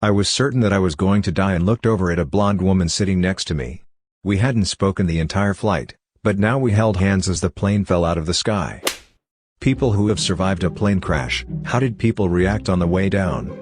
I was certain that I was going to die and looked over at a blonde woman sitting next to me. We hadn't spoken the entire flight, but now we held hands as the plane fell out of the sky. People who have survived a plane crash, how did people react on the way down?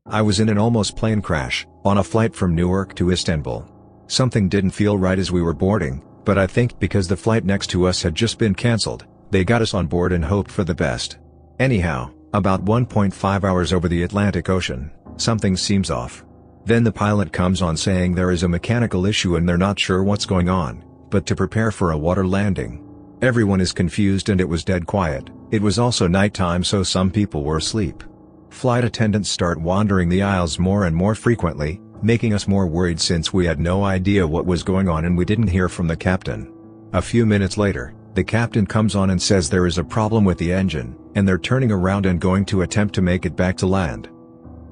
I was in an almost plane crash, on a flight from Newark to Istanbul. Something didn't feel right as we were boarding, but I think because the flight next to us had just been cancelled, they got us on board and hoped for the best. Anyhow, about 1.5 hours over the Atlantic Ocean, something seems off. Then the pilot comes on saying there is a mechanical issue and they're not sure what's going on, but to prepare for a water landing. Everyone is confused and it was dead quiet. It was also nighttime, so some people were asleep. Flight attendants start wandering the aisles more and more frequently, making us more worried since we had no idea what was going on and we didn't hear from the captain. A few minutes later, the captain comes on and says there is a problem with the engine, and they're turning around and going to attempt to make it back to land.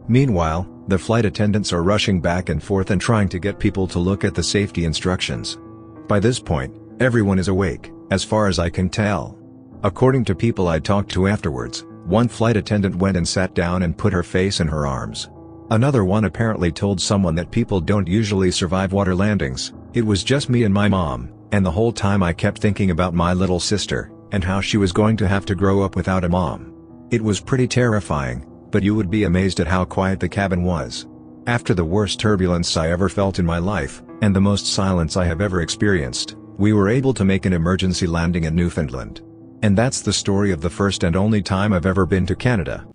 Meanwhile, the flight attendants are rushing back and forth and trying to get people to look at the safety instructions. By this point, everyone is awake, as far as I can tell. According to people I talked to afterwards, one flight attendant went and sat down and put her face in her arms. Another one apparently told someone that people don't usually survive water landings. It was just me and my mom, and the whole time I kept thinking about my little sister, and how she was going to have to grow up without a mom. It was pretty terrifying, but you would be amazed at how quiet the cabin was. After the worst turbulence I ever felt in my life, and the most silence I have ever experienced, we were able to make an emergency landing in Newfoundland. And that's the story of the first and only time I've ever been to Canada.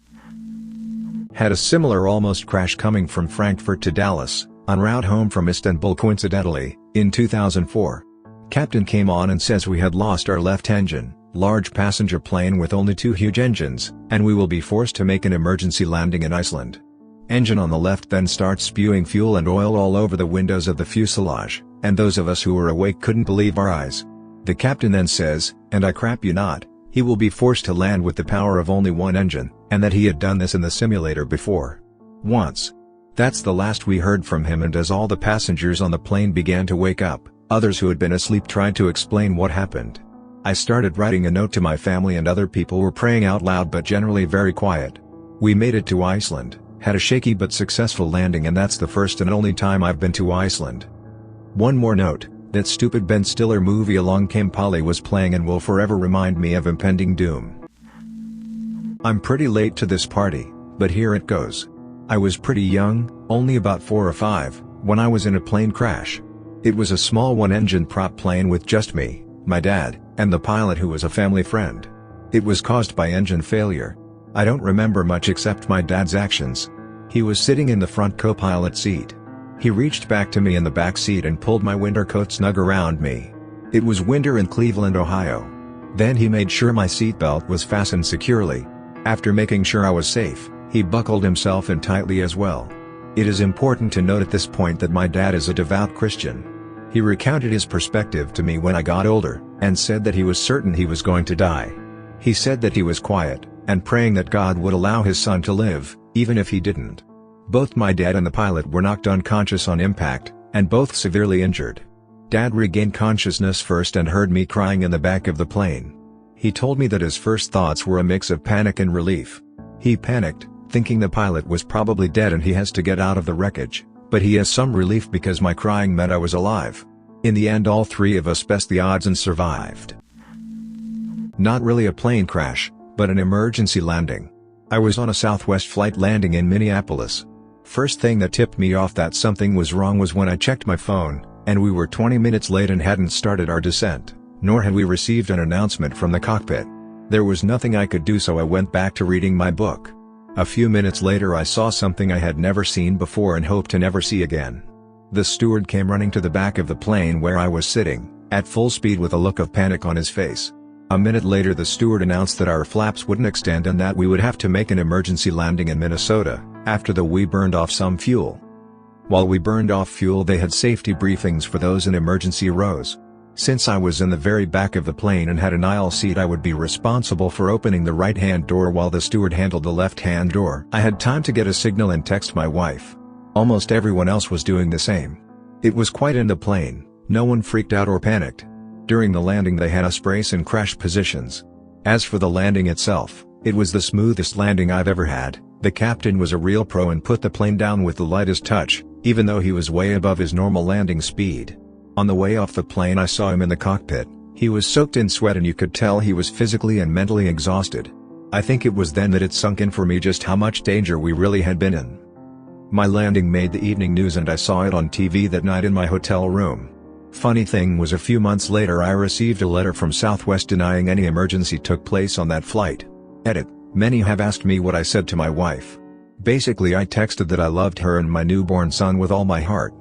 Had a similar almost crash coming from Frankfurt to Dallas, en route home from Istanbul coincidentally, in 2004. Captain came on and says we had lost our left engine, large passenger plane with only two huge engines, and we will be forced to make an emergency landing in Iceland. Engine on the left then starts spewing fuel and oil all over the windows of the fuselage, and those of us who were awake couldn't believe our eyes. The captain then says, and I crap you not, he will be forced to land with the power of only one engine, and that he had done this in the simulator before. Once. That's the last we heard from him, and as all the passengers on the plane began to wake up, others who had been asleep tried to explain what happened. I started writing a note to my family and other people were praying out loud but generally very quiet. We made it to Iceland, had a shaky but successful landing, and that's the first and only time I've been to Iceland. One more note, that stupid Ben Stiller movie Along Came Polly was playing and will forever remind me of impending doom. I'm pretty late to this party, but here it goes. I was pretty young, only about 4 or 5, when I was in a plane crash. It was a small one-engine prop plane with just me, my dad, and the pilot who was a family friend. It was caused by engine failure. I don't remember much except my dad's actions. He was sitting in the front co-pilot seat. He reached back to me in the back seat and pulled my winter coat snug around me. It was winter in Cleveland, Ohio. Then he made sure my seatbelt was fastened securely. After making sure I was safe, he buckled himself in tightly as well. It is important to note at this point that my dad is a devout Christian. He recounted his perspective to me when I got older, and said that he was certain he was going to die. He said that he was quiet, and praying that God would allow his son to live, even if he didn't. Both my dad and the pilot were knocked unconscious on impact, and both severely injured. Dad regained consciousness first and heard me crying in the back of the plane. He told me that his first thoughts were a mix of panic and relief. He panicked, thinking the pilot was probably dead and he has to get out of the wreckage, but he has some relief because my crying meant I was alive. In the end, all three of us best the odds and survived. Not really a plane crash, but an emergency landing. I was on a Southwest flight landing in Minneapolis. First thing that tipped me off that something was wrong was when I checked my phone, and we were 20 minutes late and hadn't started our descent, nor had we received an announcement from the cockpit. There was nothing I could do, so I went back to reading my book. A few minutes later I saw something I had never seen before and hoped to never see again. The steward came running to the back of the plane where I was sitting, at full speed with a look of panic on his face. A minute later the steward announced that our flaps wouldn't extend and that we would have to make an emergency landing in Minnesota, after we burned off some fuel. While we burned off fuel, they had safety briefings for those in emergency rows. Since I was in the very back of the plane and had an aisle seat, I would be responsible for opening the right-hand door while the steward handled the left-hand door. I had time to get a signal and text my wife. Almost everyone else was doing the same. It was quiet in the plane, no one freaked out or panicked. During the landing they had us brace in crash positions. As for the landing itself, it was the smoothest landing I've ever had, The captain was a real pro and put the plane down with the lightest touch, even though he was way above his normal landing speed. On the way off the plane I saw him in the cockpit. He was soaked in sweat and you could tell he was physically and mentally exhausted. I think it was then that it sunk in for me just how much danger we really had been in. My landing made the evening news and I saw it on TV that night in my hotel room. Funny thing was, a few months later I received a letter from Southwest denying any emergency took place on that flight. Edit. Many have asked me what I said to my wife. Basically I texted that I loved her and my newborn son with all my heart.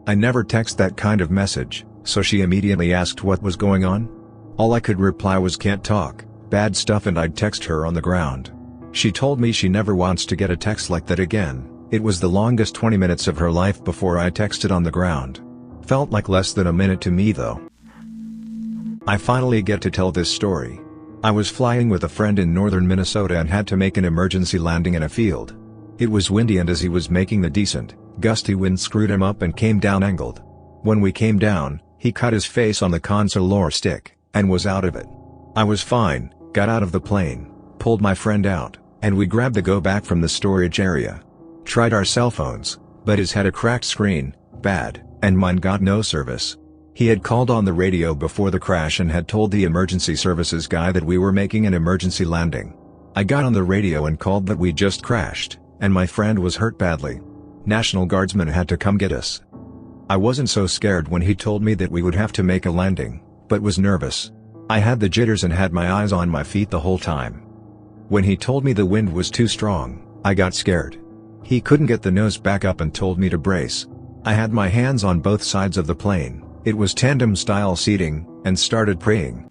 I never text that kind of message, so she immediately asked what was going on. All I could reply was can't talk, bad stuff, and I'd text her on the ground. She told me she never wants to get a text like that again. It was the longest 20 minutes of her life before I texted on the ground. Felt like less than a minute to me though. I finally get to tell this story. I was flying with a friend in northern Minnesota and had to make an emergency landing in a field. It was windy and as he was making the descent, gusty wind screwed him up and came down angled. When we came down, he cut his face on the console or stick, and was out of it. I was fine, got out of the plane, pulled my friend out, and we grabbed the go back from the storage area. Tried our cell phones, but his had a cracked screen, bad, and mine got no service. He had called on the radio before the crash and had told the emergency services guy that we were making an emergency landing. I got on the radio and called that we just crashed, and my friend was hurt badly. National Guardsmen had to come get us. I wasn't so scared when he told me that we would have to make a landing, but was nervous. I had the jitters and had my eyes on my feet the whole time. When he told me the wind was too strong, I got scared. He couldn't get the nose back up and told me to brace. I had my hands on both sides of the plane, it was tandem-style seating, and started praying.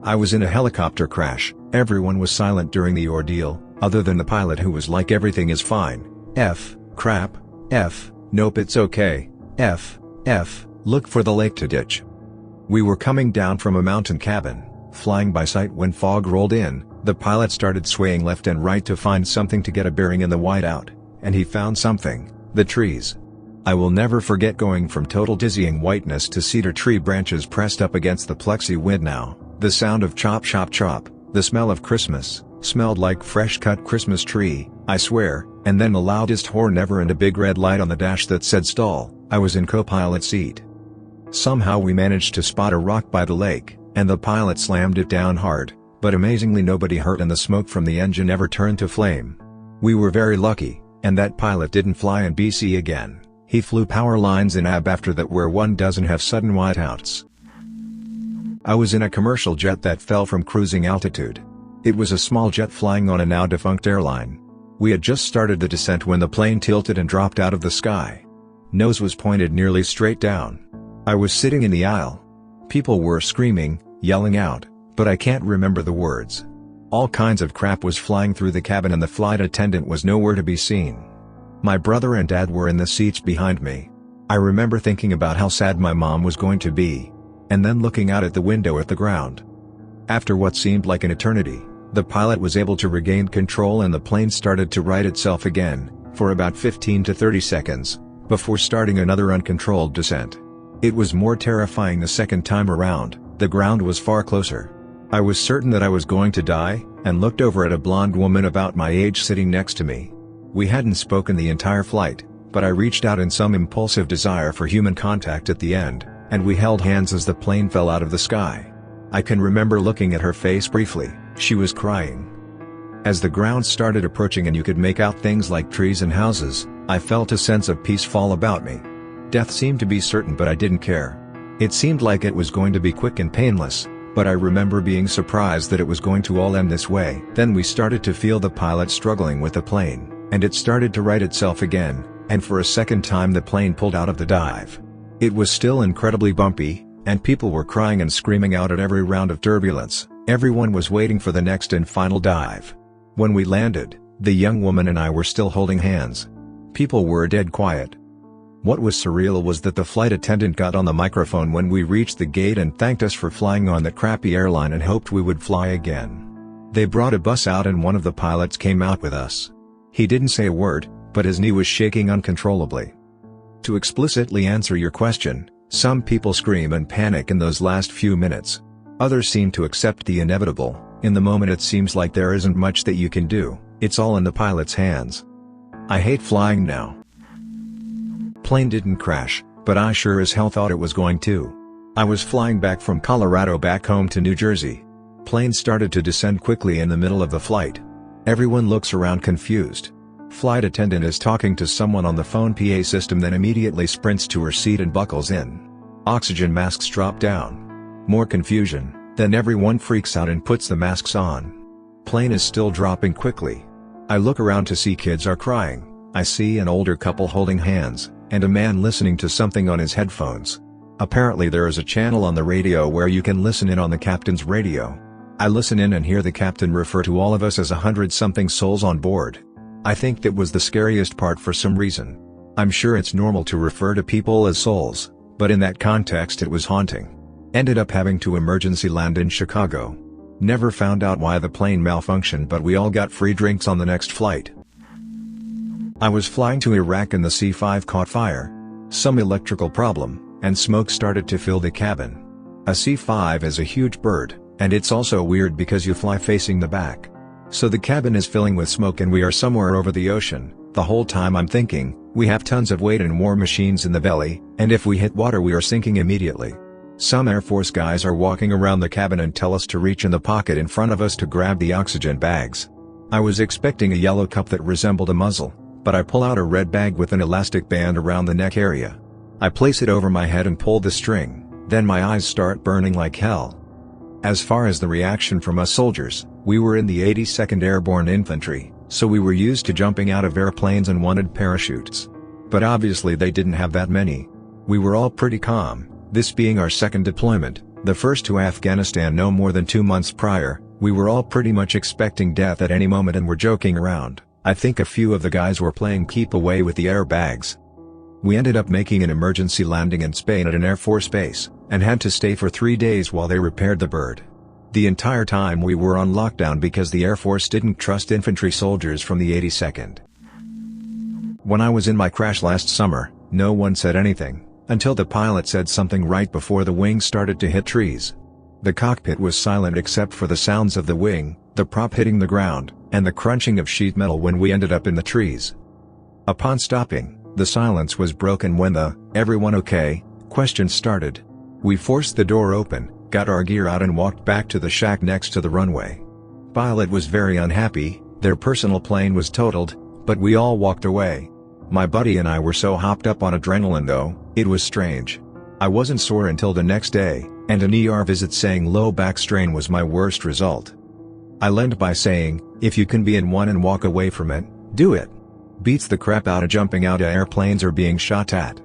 I was in a helicopter crash, everyone was silent during the ordeal, other than the pilot who was like everything is fine, crap, nope it's okay, look for the lake to ditch. We were coming down from a mountain cabin, flying by sight when fog rolled in, the pilot started swaying left and right to find something to get a bearing in the whiteout, and he found something, the trees. I will never forget going from total dizzying whiteness to cedar tree branches pressed up against the plexi wind now, the sound of chop chop chop, the smell of Christmas, smelled like fresh cut Christmas tree, I swear, and then the loudest horn ever and a big red light on the dash that said stall. I was in co-pilot seat. Somehow we managed to spot a rock by the lake, and the pilot slammed it down hard, but amazingly nobody hurt and the smoke from the engine never turned to flame. We were very lucky, and that pilot didn't fly in BC again. He flew power lines in AB after that where one doesn't have sudden whiteouts. I was in a commercial jet that fell from cruising altitude. It was a small jet flying on a now defunct airline. We had just started the descent when the plane tilted and dropped out of the sky. Nose was pointed nearly straight down. I was sitting in the aisle. People were screaming, yelling out, but I can't remember the words. All kinds of crap was flying through the cabin and the flight attendant was nowhere to be seen. My brother and dad were in the seats behind me. I remember thinking about how sad my mom was going to be, and then looking out at the window at the ground. After what seemed like an eternity, the pilot was able to regain control and the plane started to right itself again, for about 15 to 30 seconds, before starting another uncontrolled descent. It was more terrifying the second time around, the ground was far closer. I was certain that I was going to die, and looked over at a blonde woman about my age sitting next to me. We hadn't spoken the entire flight, but I reached out in some impulsive desire for human contact at the end, and we held hands as the plane fell out of the sky. I can remember looking at her face briefly, she was crying. As the ground started approaching and you could make out things like trees and houses, I felt a sense of peace fall about me. Death seemed to be certain but I didn't care. It seemed like it was going to be quick and painless, but I remember being surprised that it was going to all end this way. Then we started to feel the pilot struggling with the plane, and it started to right itself again, and for a second time the plane pulled out of the dive. It was still incredibly bumpy, and people were crying and screaming out at every round of turbulence. Everyone was waiting for the next and final dive. When we landed, the young woman and I were still holding hands. People were dead quiet. What was surreal was that the flight attendant got on the microphone when we reached the gate and thanked us for flying on that crappy airline and hoped we would fly again. They brought a bus out and one of the pilots came out with us. He didn't say a word, but his knee was shaking uncontrollably. To explicitly answer your question, some people scream and panic in those last few minutes. Others seem to accept the inevitable. In the moment it seems like there isn't much that you can do, It's all in the pilot's hands. I hate flying now. Plane didn't crash, but I sure as hell thought it was going to. I was flying back from Colorado back home to New Jersey. Plane started to descend quickly in the middle of the flight. Everyone looks around confused. Flight attendant is talking to someone on the phone PA system, then immediately sprints to her seat and buckles in. Oxygen masks drop down. More confusion, then everyone freaks out and puts the masks on. Plane is still dropping quickly. I look around to see kids are crying. I see an older couple holding hands, and a man listening to something on his headphones. Apparently there is a channel on the radio where you can listen in on the captain's radio. I listen in and hear the captain refer to all of us as 100-something souls on board. I think that was the scariest part for some reason. I'm sure it's normal to refer to people as souls, but in that context it was haunting. Ended up having to emergency land in Chicago. Never found out why the plane malfunctioned, but we all got free drinks on the next flight. I was flying to Iraq and the C-5 caught fire. Some electrical problem, and smoke started to fill the cabin. A C-5 is a huge bird, and it's also weird because you fly facing the back. So the cabin is filling with smoke and we are somewhere over the ocean. The whole time I'm thinking, we have tons of weight and war machines in the belly, and if we hit water we are sinking immediately. Some Air Force guys are walking around the cabin and tell us to reach in the pocket in front of us to grab the oxygen bags. I was expecting a yellow cup that resembled a muzzle, but I pull out a red bag with an elastic band around the neck area. I place it over my head and pull the string, then my eyes start burning like hell. As far as the reaction from us soldiers, we were in the 82nd Airborne Infantry, so we were used to jumping out of airplanes and wanted parachutes. But obviously they didn't have that many. We were all pretty calm, this being our second deployment, the first to Afghanistan no more than 2 months prior. We were all pretty much expecting death at any moment and were joking around. I think a few of the guys were playing keep away with the airbags. We ended up making an emergency landing in Spain at an Air Force base, and had to stay for 3 days while they repaired the bird. The entire time we were on lockdown because the Air Force didn't trust infantry soldiers from the 82nd. When I was in my crash last summer, no one said anything, until the pilot said something right before the wing started to hit trees. The cockpit was silent except for the sounds of the wing, the prop hitting the ground, and the crunching of sheet metal when we ended up in the trees. Upon stopping, the silence was broken when the "everyone okay?" question started. We forced the door open, got our gear out and walked back to the shack next to the runway. Pilot was very unhappy, their personal plane was totaled, but we all walked away. My buddy and I were so hopped up on adrenaline though, it was strange. I wasn't sore until the next day, and an ER visit saying low back strain was my worst result. I'll end by saying, if you can be in one and walk away from it, do it. Beats the crap out of jumping out of airplanes or being shot at.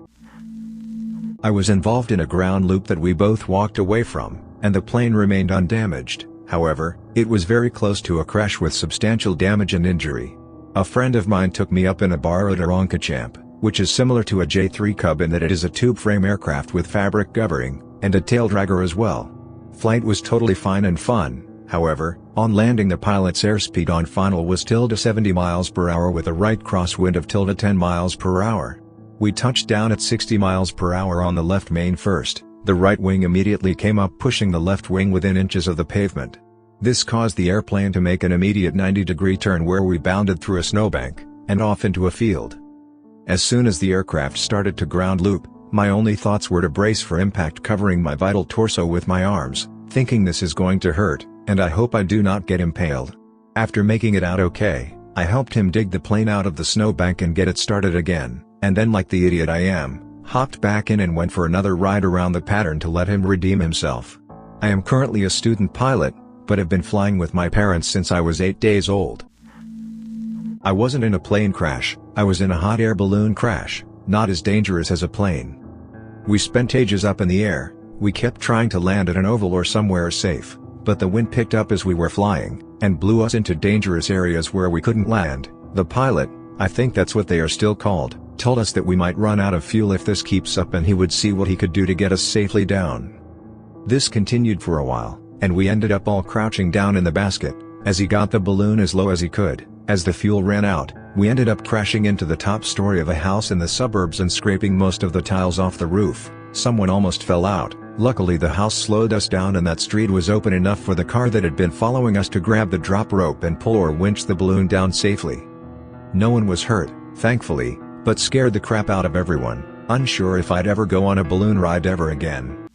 I was involved in a ground loop that we both walked away from, and the plane remained undamaged. However, it was very close to a crash with substantial damage and injury. A friend of mine took me up in a borrowed Aroncachamp, which is similar to a J-3 Cub in that it is a tube frame aircraft with fabric covering, and a tail dragger as well. Flight was totally fine and fun. However, on landing the pilot's airspeed on final was ~70 miles per hour with a right crosswind of ~10 miles per hour. We touched down at 60 miles per hour on the left main first, the right wing immediately came up pushing the left wing within inches of the pavement. This caused the airplane to make an immediate 90-degree turn where we bounded through a snowbank, and off into a field. As soon as the aircraft started to ground loop, my only thoughts were to brace for impact, covering my vital torso with my arms, thinking this is going to hurt, and I hope I do not get impaled. After making it out okay, I helped him dig the plane out of the snowbank and get it started again, and then like the idiot I am, hopped back in and went for another ride around the pattern to let him redeem himself. I am currently a student pilot, but have been flying with my parents since I was 8 days old. I wasn't in a plane crash, I was in a hot air balloon crash, not as dangerous as a plane. We spent ages up in the air, we kept trying to land at an oval or somewhere safe, but the wind picked up as we were flying, and blew us into dangerous areas where we couldn't land. The pilot, I think that's what they are still called, told us that we might run out of fuel if this keeps up and he would see what he could do to get us safely down. This continued for a while, and we ended up all crouching down in the basket, as he got the balloon as low as he could. As the fuel ran out, we ended up crashing into the top story of a house in the suburbs and scraping most of the tiles off the roof. Someone almost fell out, Luckily the house slowed us down and that street was open enough for the car that had been following us to grab the drop rope and pull or winch the balloon down safely. No one was hurt, thankfully, but scared the crap out of everyone, unsure if I'd ever go on a balloon ride ever again.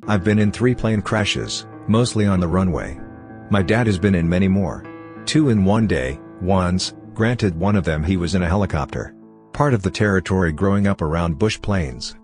I've been in 3 plane crashes, mostly on the runway. My dad has been in many more. 2 in one day, once, granted one of them he was in a helicopter. Part of the territory growing up around bush planes.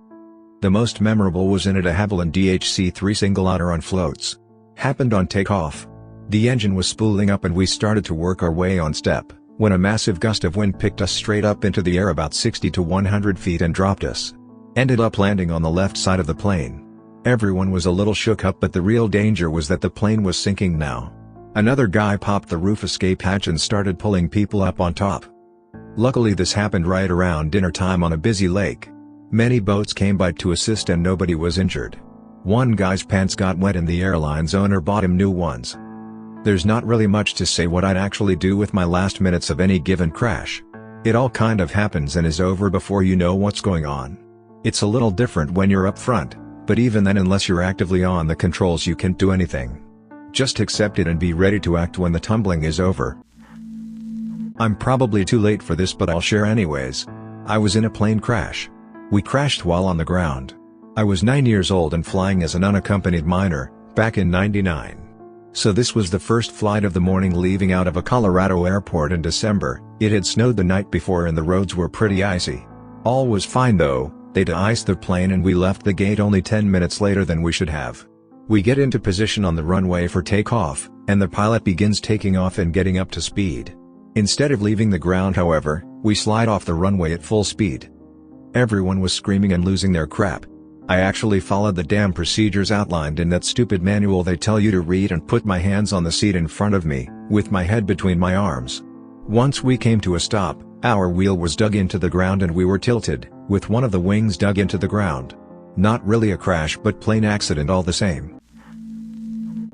The most memorable was in a de Havilland DHC-3 single-otter on floats. Happened on takeoff. The engine was spooling up and we started to work our way on step, when a massive gust of wind picked us straight up into the air about 60 to 100 feet and dropped us. Ended up landing on the left side of the plane. Everyone was a little shook up, but the real danger was that the plane was sinking now. Another guy popped the roof escape hatch and started pulling people up on top. Luckily this happened right around dinner time on a busy lake. Many boats came by to assist and nobody was injured. One guy's pants got wet and the airline's owner bought him new ones. There's not really much to say what I'd actually do with my last minutes of any given crash. It all kind of happens and is over before you know what's going on. It's a little different when you're up front, but even then unless you're actively on the controls you can't do anything. Just accept it and be ready to act when the tumbling is over. I'm probably too late for this but I'll share anyways. I was in a plane crash. We crashed while on the ground. I was 9 years old and flying as an unaccompanied minor, back in '99. So this was the first flight of the morning leaving out of a Colorado airport in December. It had snowed the night before and the roads were pretty icy. All was fine though, they de-iced the plane and we left the gate only 10 minutes later than we should have. We get into position on the runway for takeoff, and the pilot begins taking off and getting up to speed. Instead of leaving the ground however, we slide off the runway at full speed. Everyone was screaming and losing their crap. I actually followed the damn procedures outlined in that stupid manual they tell you to read and put my hands on the seat in front of me, with my head between my arms. Once we came to a stop, our wheel was dug into the ground and we were tilted, with one of the wings dug into the ground. Not really a crash but plane accident all the same.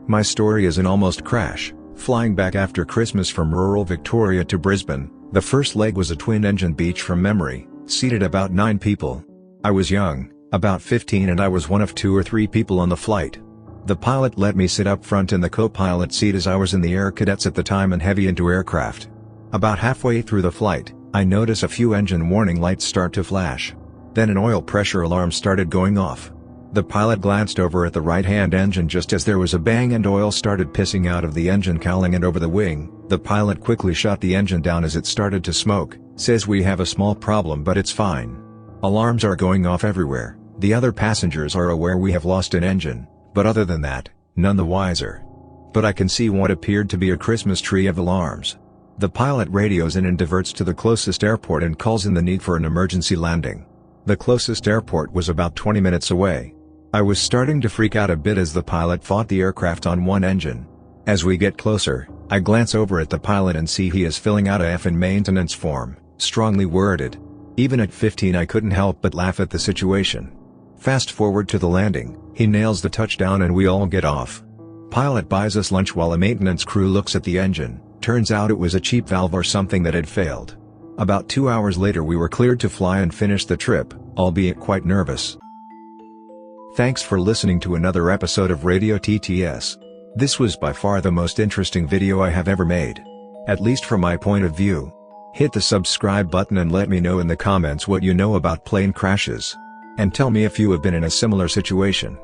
My story is an almost crash, flying back after Christmas from rural Victoria to Brisbane. The first leg was a twin-engine Beech from memory, seated about 9 people. I was young, about 15, and I was one of 2 or 3 people on the flight. The pilot let me sit up front in the co-pilot seat as I was in the Air Cadets at the time and heavy into aircraft. About halfway through the flight, I notice a few engine warning lights start to flash. Then an oil pressure alarm started going off. The pilot glanced over at the right-hand engine just as there was a bang and oil started pissing out of the engine cowling and over the wing. The pilot quickly shut the engine down as it started to smoke, says we have a small problem but it's fine. Alarms are going off everywhere, the other passengers are aware we have lost an engine, but other than that, none the wiser. But I can see what appeared to be a Christmas tree of alarms. The pilot radios in and diverts to the closest airport and calls in the need for an emergency landing. The closest airport was about 20 minutes away. I was starting to freak out a bit as the pilot fought the aircraft on one engine. As we get closer, I glance over at the pilot and see he is filling out a F in maintenance form, strongly worded. Even at 15 I couldn't help but laugh at the situation. Fast forward to the landing, he nails the touchdown and we all get off. Pilot buys us lunch while a maintenance crew looks at the engine. Turns out it was a cheap valve or something that had failed. About 2 hours later we were cleared to fly and finish the trip, albeit quite nervous. Thanks for listening to another episode of Radio TTS. This was by far the most interesting video I have ever made. At least from my point of view. Hit the subscribe button and let me know in the comments what you know about plane crashes. And tell me if you have been in a similar situation.